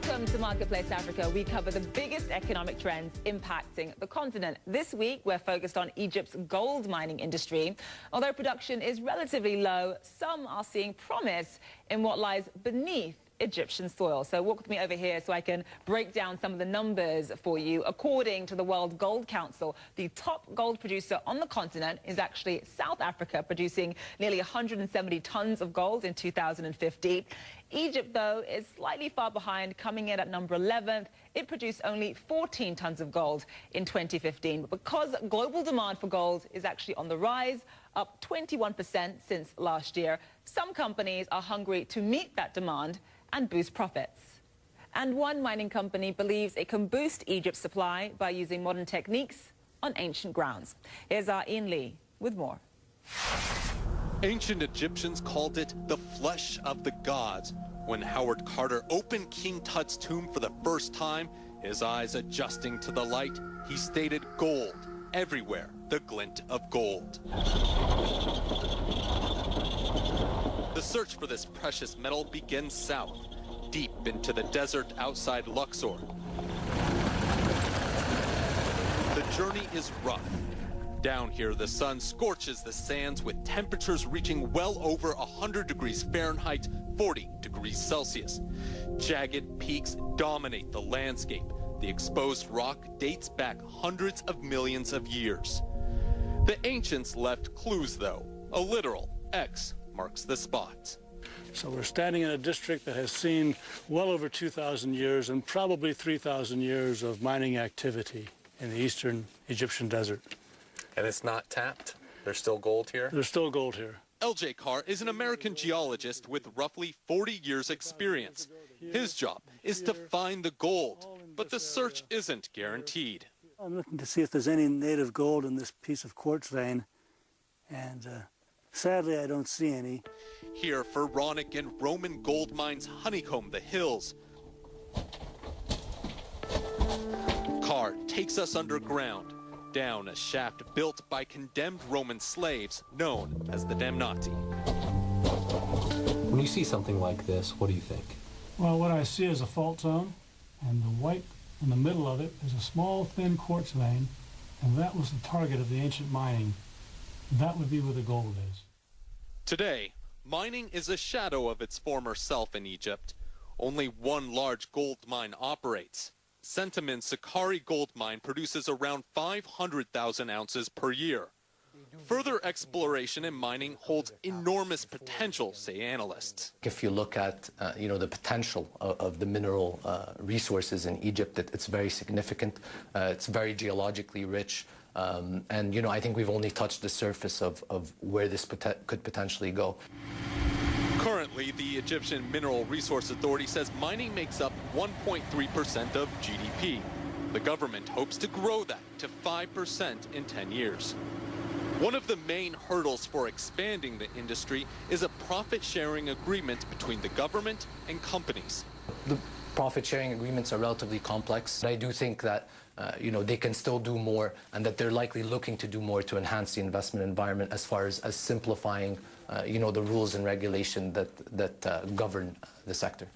Welcome to Marketplace Africa. We cover the biggest economic trends impacting the continent. This week, we're focused on Egypt's gold mining industry. Although production is relatively low, some are seeing promise in what lies beneath Egyptian soil. So walk with me over here so I can break down some of the numbers for you. According to the World Gold Council, the top gold producer on the continent is actually South Africa, producing nearly 170 tons of gold in 2015. Egypt, though, is slightly far behind, coming in at number 11th. It produced only 14 tons of gold in 2015. But because global demand for gold is actually on the rise, up 21% since last year, some companies are hungry to meet that demand and boost profits. And one mining company believes it can boost Egypt's supply by using modern techniques on ancient grounds. Here's our Ian Lee with more. Ancient Egyptians called it the flesh of the gods. When Howard Carter opened King Tut's tomb for the first time, his eyes adjusting to the light, he stated gold. Everywhere, the glint of gold. The search for this precious metal begins south, deep into the desert outside Luxor. The journey is rough. Down here, the sun scorches the sands with temperatures reaching well over 100 degrees Fahrenheit, 40 degrees Celsius. Jagged peaks dominate the landscape. The exposed rock dates back hundreds of millions of years. The ancients left clues, though. A literal X marks the spot. So we're standing in a district that has seen well over 2,000 years and probably 3,000 years of mining activity in the eastern Egyptian desert. And it's not tapped? There's still gold here? There's still gold here. LJ Carr is an American geologist with roughly 40 years experience. His job is to find the gold, but the search isn't guaranteed. I'm looking to see if there's any native gold in this piece of quartz vein, and sadly I don't see any. Here, pharaonic and Roman gold mines honeycomb the hills. Carr takes us underground, down a shaft built by condemned Roman slaves known as the Damnati. When you see something like this, what do you think? Well, what I see is a fault zone, and the white in the middle of it is a small, thin quartz vein, and that was the target of the ancient mining. That would be where the gold is. Today, mining is a shadow of its former self in Egypt. Only one large gold mine operates. Centamin's Sakari gold mine produces around 500,000 ounces per year. Further exploration and mining holds enormous potential, say analysts. If you look at the potential of the mineral resources in Egypt, it's very significant. It's very geologically rich. And I think we've only touched the surface of where this could potentially go. Currently, the Egyptian Mineral Resource Authority says mining makes up 1.3% of GDP. The government hopes to grow that to 5% in 10 years. One of the main hurdles for expanding the industry is a profit-sharing agreement between the government and companies. The profit-sharing agreements are relatively complex. I do think that they can still do more, and that they're likely looking to do more to enhance the investment environment as far as simplifying the rules and regulation that govern the sector.